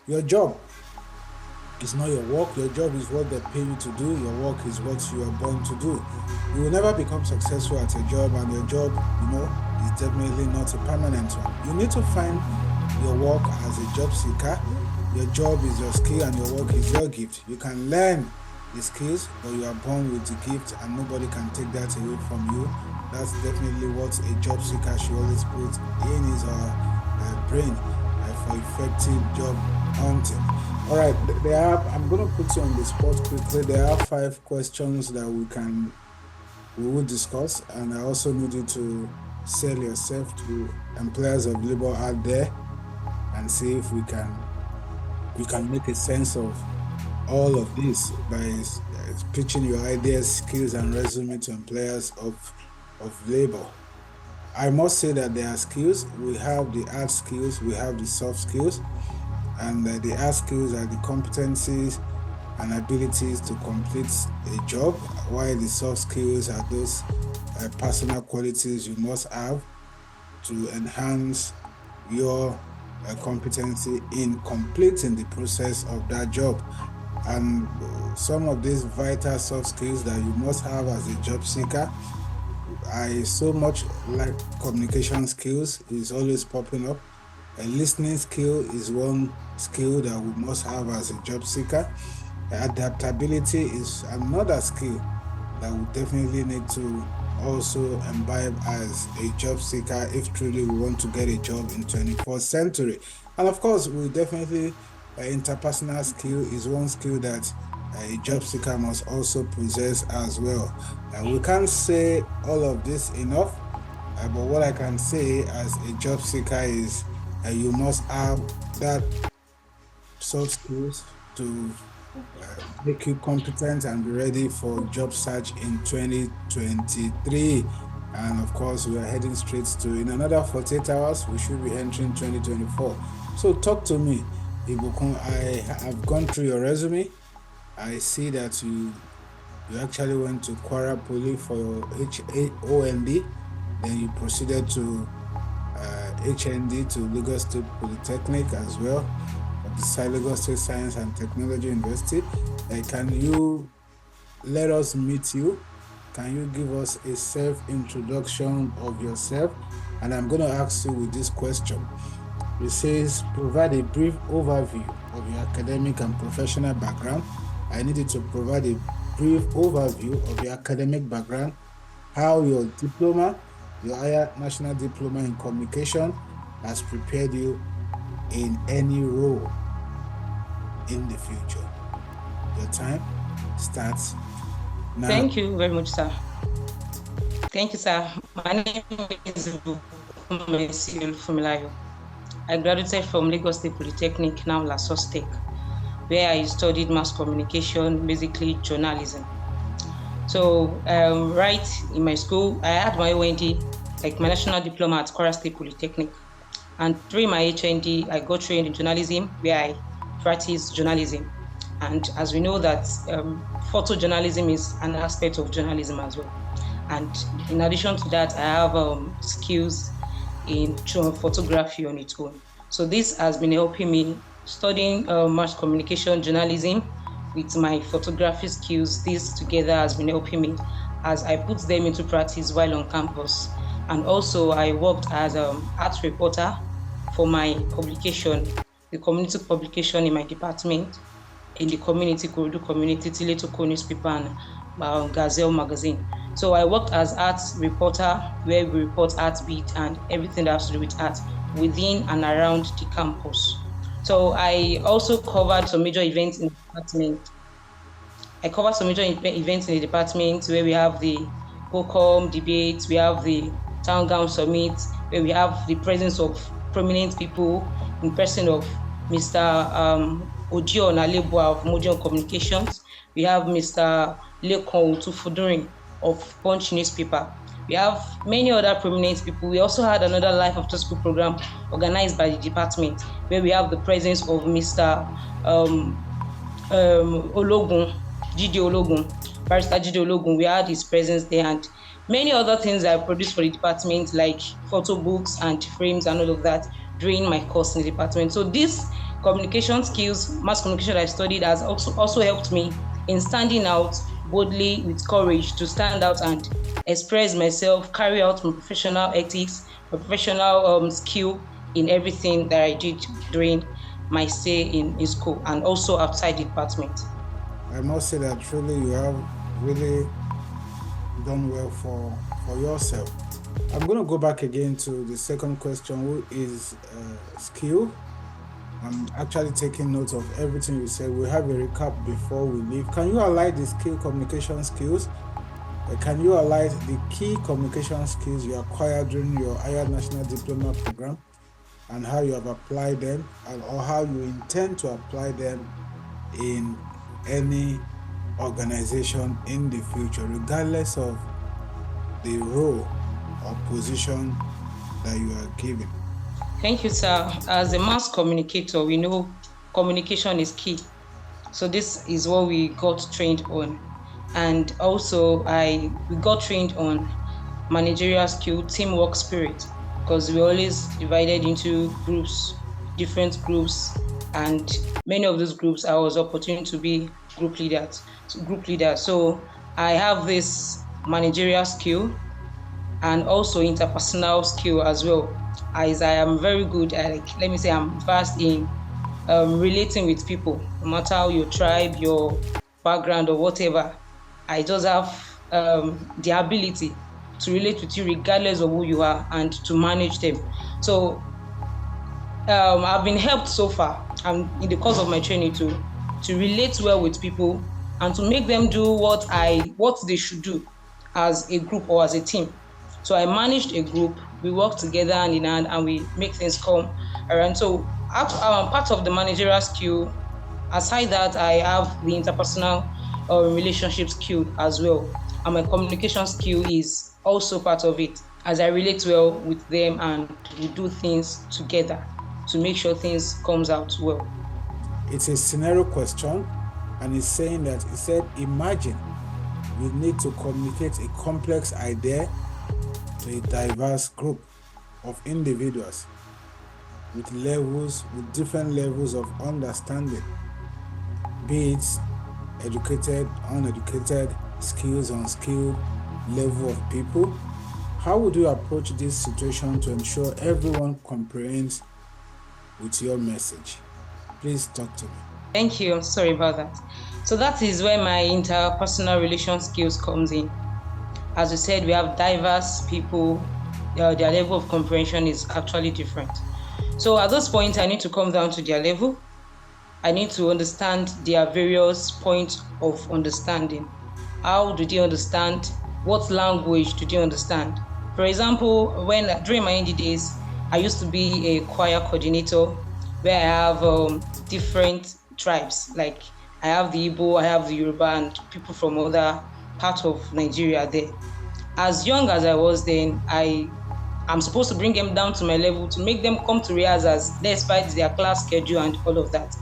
Your job is not your work. Your job is what they pay you to do. Your work is what you are born to do. You will never become successful at your job, and your job, is definitely not a permanent one. You need to find your work as a job seeker. Your job is your skill, and your work is your gift. You can learn the skills, but you are born with the gift, and nobody can take that away from you. That's definitely what a job seeker should always put in his brain for effective job hunting. All right, I'm going to put you on the spot quickly. There are 5 questions that we will discuss, and I also need you to sell yourself to employers of labor out there and see if we can make a sense of all of this by pitching your ideas, skills, and resume to employers of labor. I must say that there are skills. We have the hard skills, we have the soft skills, and the hard skills are the competencies and abilities to complete a job, while the soft skills are those personal qualities you must have to enhance your competency in completing the process of that job. And some of these vital soft skills that you must have as a job seeker, I so much like communication skills is always popping up. A listening skill is one skill that we must have as a job seeker. Adaptability is another skill that we definitely need to also imbibe as a job seeker if truly we want to get a job in 21st century. And of course, we definitely, interpersonal skill is one skill that a job seeker must also possess as well. We can't say all of this enough, but what I can say as a job seeker is you must have that soft skills to make you competent and be ready for job search in 2023. And of course, we are heading straight to, in another 48 hours, we should be entering 2024. So talk to me, Ibukun. I have gone through your resume. I see that you actually went to Kwara Poly for your OND, then you proceeded to HND to Lagos State Polytechnic as well, beside Lagos State Science and Technology University. Can you let us meet you? Can you give us a self-introduction of yourself? And I'm going to ask you with this question. It says, provide a brief overview of your academic and professional background. I need you to provide a brief overview of your academic background, how your diploma, your higher national diploma in communication, has prepared you in any role in the future. Your time starts now. Thank you very much, sir. Thank you, sir. My name is Ibukun Mercy. I graduated from Lagos State Polytechnic, now Lasos Tech, where I studied mass communication, basically journalism. So right in my school, I had my OND, like my national diploma at Kwara State Polytechnic. And through my HND, I got trained in journalism, where I practiced journalism. And as we know that photojournalism is an aspect of journalism as well. And in addition to that, I have skills in photography on its own. So this has been helping me studying mass communication journalism with my photography skills. This together has been helping me as I put them into practice while on campus. And also I worked as an art reporter for my publication, the community publication in my department, in the community, Kurudu community, Tiletoko newspaper and Gazelle magazine. So I worked as art reporter, where we report art beat and everything that has to do with art within and around the campus. So I also covered some major events in the department. I covered some major events in the department where we have the COCOM debates, we have the Town Gown Summit, where we have the presence of prominent people in person of Mr. Odio Nalebua of Mojon Communications. We have Mr. Lekon Utufudurin of Punch newspaper. We have many other prominent people. We also had another life after school program organized by the department, where we have the presence of Mr. Ologun, Gidi Ologun, Barrister Gidi Ologun. We had his presence there, and many other things I produced for the department, like photo books and frames and all of that during my course in the department. So this communication skills, mass communication I studied has also helped me in standing out boldly with courage to stand out and express myself, carry out my professional ethics, my professional skill in everything that I did during my stay in school and also outside the department. I must say that truly you have really done well for yourself. I'm going to go back again to the second question, who is skill. I'm actually taking note of everything you said. We'll have a recap before we leave. Can you highlight the skill communication skills? Can you highlight the key communication skills you acquired during your higher national diploma program and how you have applied them or how you intend to apply them in any organization in the future, regardless of the role or position that you are given? Thank you, sir. As a mass communicator, we know communication is key. So this is what we got trained on. And also we got trained on managerial skill, teamwork spirit, because we always divided into groups, different groups, and many of those groups I was opportunity to be group leaders. So I have this managerial skill and also interpersonal skill as well. As I am very good at, let me say, I'm fast in relating with people, no matter your tribe, your background, or whatever. I just have the ability to relate with you regardless of who you are and to manage them. So I've been helped so far and in the course of my training to relate well with people and to make them do what they should do as a group or as a team. So I managed a group, we work together hand in hand and we make things come around. So part of the managerial skill, aside that, I have the interpersonal relationship skill as well. And my communication skill is also part of it as I relate well with them and we do things together to make sure things comes out well. It's a scenario question, and it's saying that it said, imagine you need to communicate a complex idea to a diverse group of individuals with different levels of understanding, be it educated, uneducated, skills, unskilled level of people. How would you approach this situation to ensure everyone comprehends with your message? Please talk to me. Thank you. Sorry about that. So that is where my interpersonal relation skills comes in. As you said, we have diverse people. Their level of comprehension is actually different. So at this point, I need to come down to their level. I need to understand their various points of understanding. How do they understand? What language do they understand? For example, during my ND days, I used to be a choir coordinator where I have different tribes. Like I have the Igbo, I have the Yoruba, and people from other parts of Nigeria there. As young as I was then, I'm supposed to bring them down to my level to make them come to rehearsals despite their class schedule and all of that.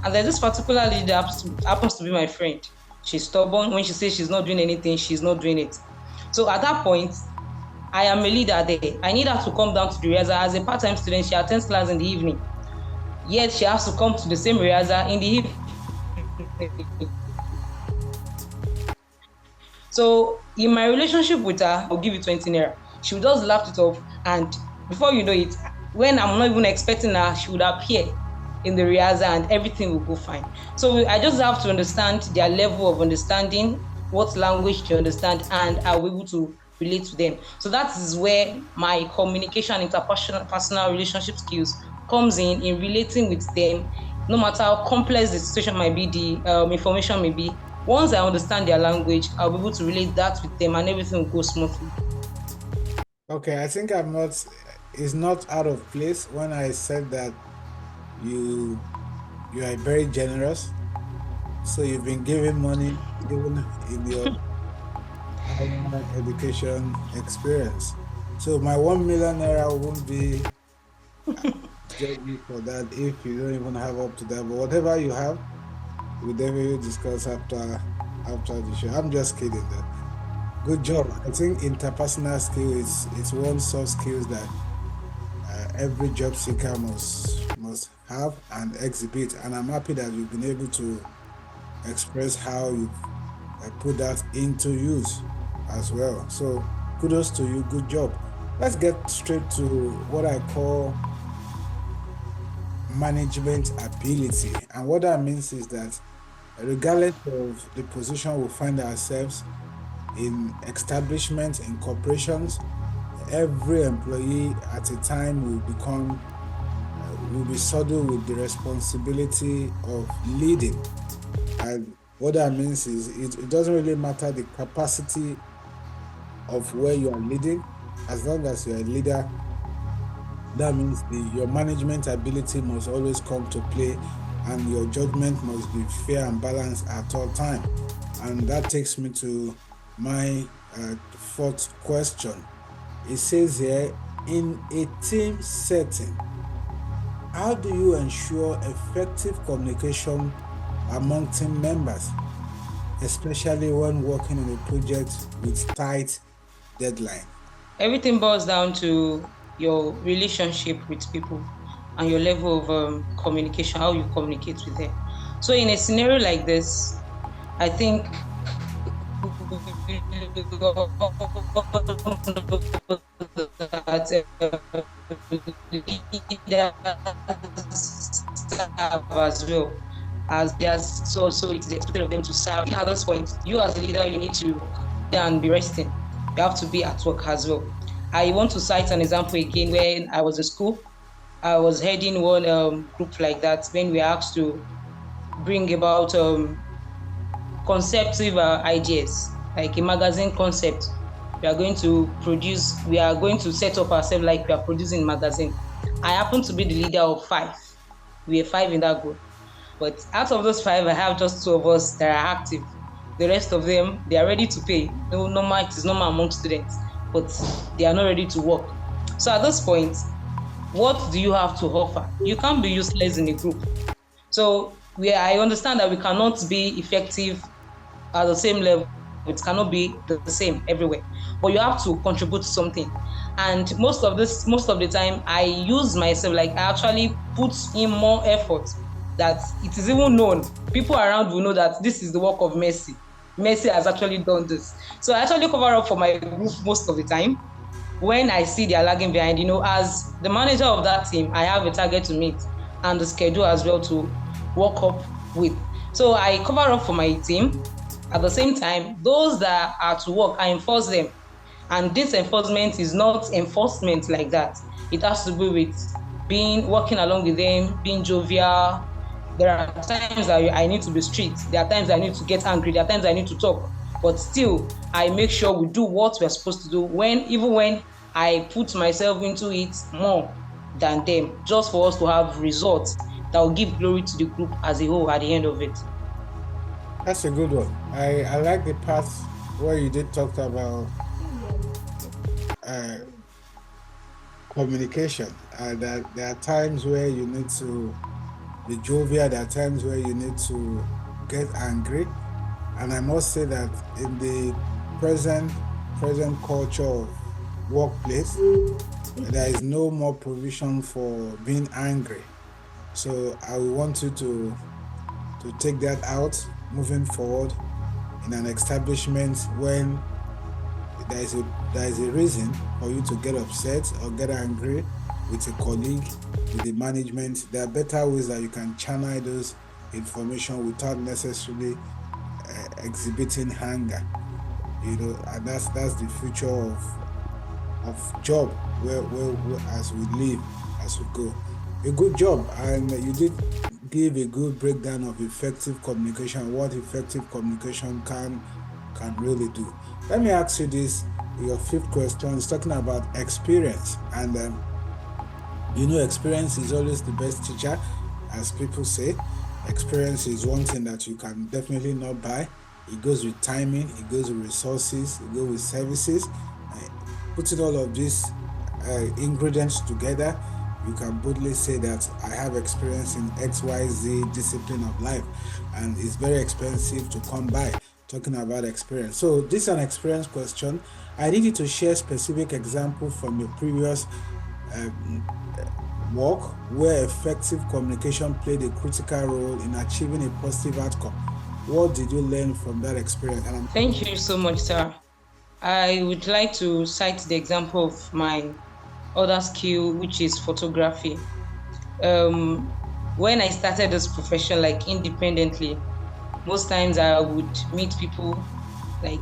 And there's this particular lady that happens to be my friend. She's stubborn. When she says she's not doing anything, she's not doing it. So at that point, I am a leader there. I need her to come down to the rehearsal. As a part-time student, she attends class in the evening. Yet she has to come to the same rehearsal in the evening. So in my relationship with her, I'll give you 20 naira. She would just laugh it off, and before you know it, when I'm not even expecting her, she would appear in the rehearsal and everything will go fine. So I just have to understand their level of understanding, what language they understand, and I'll be able to relate to them. So that is where my communication, interpersonal relationship skills comes in relating with them, no matter how complex the situation might be, the information may be. Once I understand their language, I'll be able to relate that with them and everything will go smoothly. Okay, I think it's not out of place when I said that you are very generous. So you've been giving money even in your higher education experience. So my 1 million naira won't be judge you for that if you don't even have up to that. But whatever you have, we'll definitely discuss after the show. I'm just kidding though. Good job. I think interpersonal skill is one soft skills that every job seeker must have and exhibit. And I'm happy that you've been able to express how you've put that into use as well. So kudos to you. Good job. Let's get straight to what I call management ability. And what that means is that regardless of the position we find ourselves in, establishments, in corporations, every employee at a time will be saddled with the responsibility of leading. And what that means is it doesn't really matter the capacity of where you are leading, as long as you're a leader. That means your management ability must always come to play, and your judgment must be fair and balanced at all time. And that takes me to my fourth question. It says here, in a team setting, how do you ensure effective communication among team members, especially when working on a project with tight deadline? Everything boils down to your relationship with people and your level of communication, how you communicate with them. So in a scenario like this, I think that leaders serve as well as theirs. So it is expected of them to serve. At this point, you as a leader, you need to and be resting. You have to be at work as well. I want to cite an example again. When I was in school, I was heading one group like that when we were asked to bring about conceptive ideas, like a magazine concept. We are going to set up ourselves like we are producing a magazine. I happen to be the leader of 5. We are 5 in that group. But out of those 5, I have just 2 of us that are active. The rest of them, they are ready to pay. No, normal, it is normal among students, but they are not ready to work. So at this point, what do you have to offer? You can't be useless in a group. So I understand that we cannot be effective at the same level. It cannot be the same everywhere, but you have to contribute something. And most of the time, I use myself, like I actually put in more effort that it is even known. People around will know that this is the work of Mercy. Mercy has actually done this. So I actually cover up for my group most of the time. When I see they are lagging behind, as the manager of that team, I have a target to meet and the schedule as well to work up with. So I cover up for my team. At the same time, those that are to work, I enforce them. And this enforcement is not enforcement like that. It has to do with working along with them, being jovial. There are times that I need to be strict. There are times I need to get angry. There are times I need to talk. But still, I make sure we do what we're supposed to do, even when I put myself into it more than them, just for us to have results that will give glory to the group as a whole at the end of it. That's a good one. I like the part where you did talk about uh, communication. That there are times where you need to be jovial. There are times where you need to get angry. And I must say that in the present culture of workplace, there is no more provision for being angry. So I want you to take that out moving forward in an establishment when there is a reason for you to get upset or get angry with a colleague, with the management. There are better ways that you can channel those information without necessarily exhibiting anger. And that's the future of job where as we live, as we go. A good job, and you did give a good breakdown of effective communication, what effective communication can really do. Let me ask you this: your fifth question is talking about experience, and experience is always the best teacher, as people say. Experience is one thing that you can definitely not buy. It goes with timing, it goes with resources, it goes with services. Putting all of these ingredients together, you can boldly say that I have experience in XYZ discipline of life, and it's very expensive to come by. Talking about experience. So this is an experience question. I need you to share specific example from your previous work where effective communication played a critical role in achieving a positive outcome. What did you learn from that experience? Thank you so much, sir. I would like to cite the example of my other skill, which is photography. When I started this profession, like independently, most times I would meet people, like,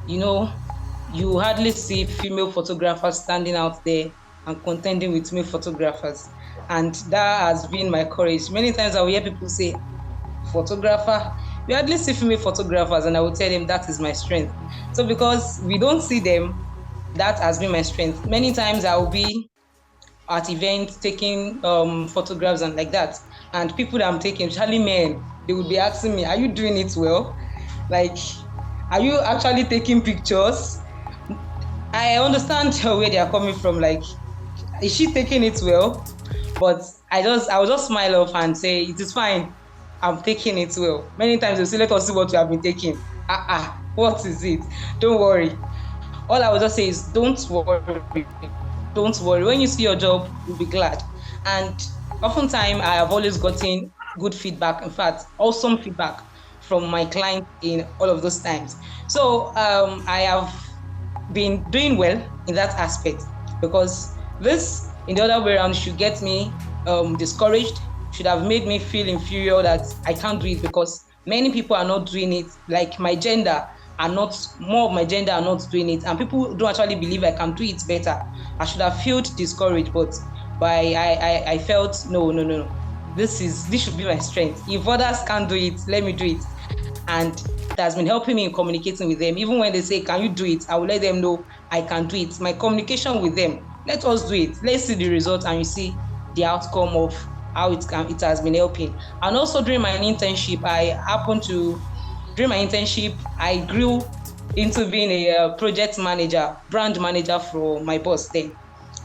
you hardly see female photographers standing out there and contending with male photographers. And that has been my courage. Many times I will hear people say, photographer, we hardly see female photographers, and I will tell them that is my strength. So because we don't see them, that has been my strength. Many times I will be at events taking photographs and like that, and people that I'm taking, especially men, they would be asking me, are you doing it well? Like, are you actually taking pictures? I understand where they are coming from. Like, is she taking it well? But I will just smile off and say, it is fine. I'm taking it well. Many times they say, let us see what you have been taking. What is it? Don't worry. All I will just say is, don't worry. Don't worry. When you see your job, you'll be glad. And oftentimes, I have always gotten good feedback. In fact, awesome feedback from my clients in all of those times. So I have been doing well in that aspect, because this, in the other way around, should get me discouraged, should have made me feel inferior, that I can't do it, because many people are not doing it. Like my gender are not, more of my gender are not doing it, and people don't actually believe I can do it better. I should have felt discouraged, but I felt, no, no, no, no. This should be my strength. If others can't do it, let me do it. And it has been helping me in communicating with them. Even when they say, can you do it? I will let them know I can do it. My communication with them, let us do it. Let's see the result, and you see the outcome of how it has been helping. And also during my internship, during my internship, I grew into being a project manager, brand manager for my boss then.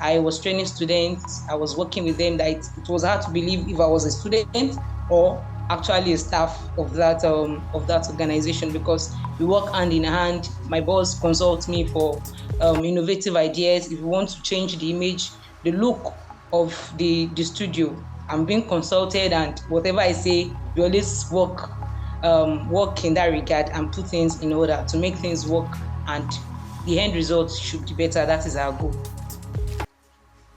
I was training students, I was working with them, that it was hard to believe if I was a student or actually a staff of that organization, because we work hand in hand. My boss consults me for innovative ideas. If we want to change the image, the look of the studio, I'm being consulted, and whatever I say, we always work in that regard and put things in order to make things work, and the end result should be better. That is our goal.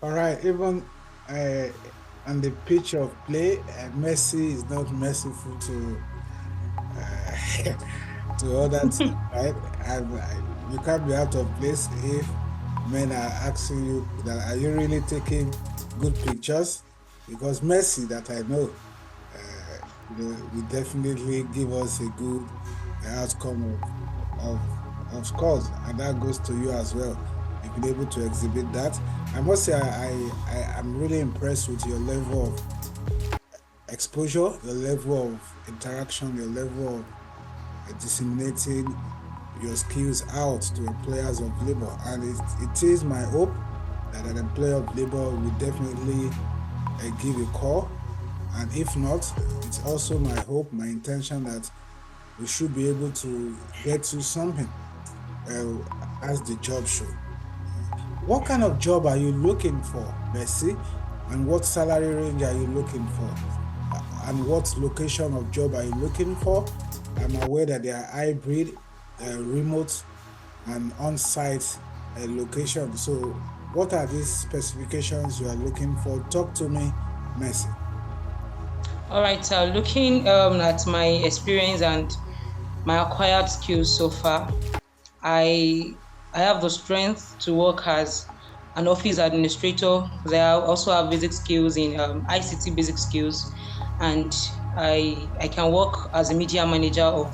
All right, even uh, on the pitch of play, Messi is not merciful uh, to other teams, right? And you can't be out of place if men are asking you that, are you really taking good pictures? Because Messi, that I know, will definitely give us a good outcome of scores, and that goes to you as well. You've been able to exhibit that. I must say, I'm really impressed with your level of exposure, your level of interaction, your level of disseminating your skills out to employers of labor. And it is my hope that an employer of labor will definitely give a call. And if not, it's also my hope, my intention, that we should be able to get to something uh, as the job show. What kind of job are you looking for, Messi? And what salary range are you looking for? And what location of job are you looking for? I'm aware that there are hybrid, remote, and on-site locations. So, what are these specifications you are looking for? Talk to me, Messi. All right, looking at my experience and my acquired skills so far, I have the strength to work as an office administrator. I also have basic skills in ICT basic skills, and I can work as a media manager of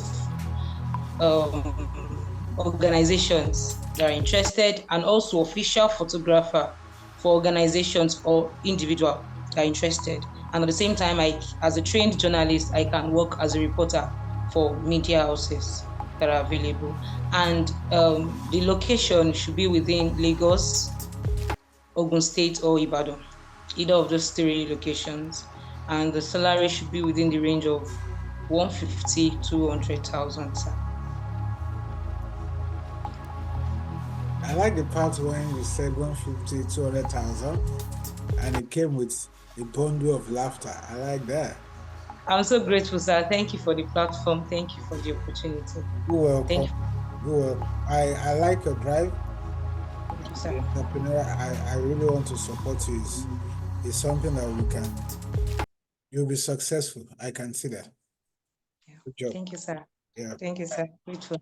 organizations that are interested, and also official photographer for organizations or individual that are interested. And at the same time, as a trained journalist, I can work as a reporter for media houses that are available. And the location should be within Lagos, Ogun State, or Ibadan, either of those three locations. And the salary should be within the range of 150 to 200,000. I like the part when you said 150, 200,000, and it came with A bundle of laughter. I like that. I'm so grateful, sir. Thank you for the platform. Thank you for the opportunity. You're welcome. Thank you. You're welcome. I like your drive. Thank you, sir. The entrepreneur, I really want to support you. Is something that you'll be successful. I can see that. Yeah. Good job. Thank you, sir. Yeah. Thank you, sir. Grateful.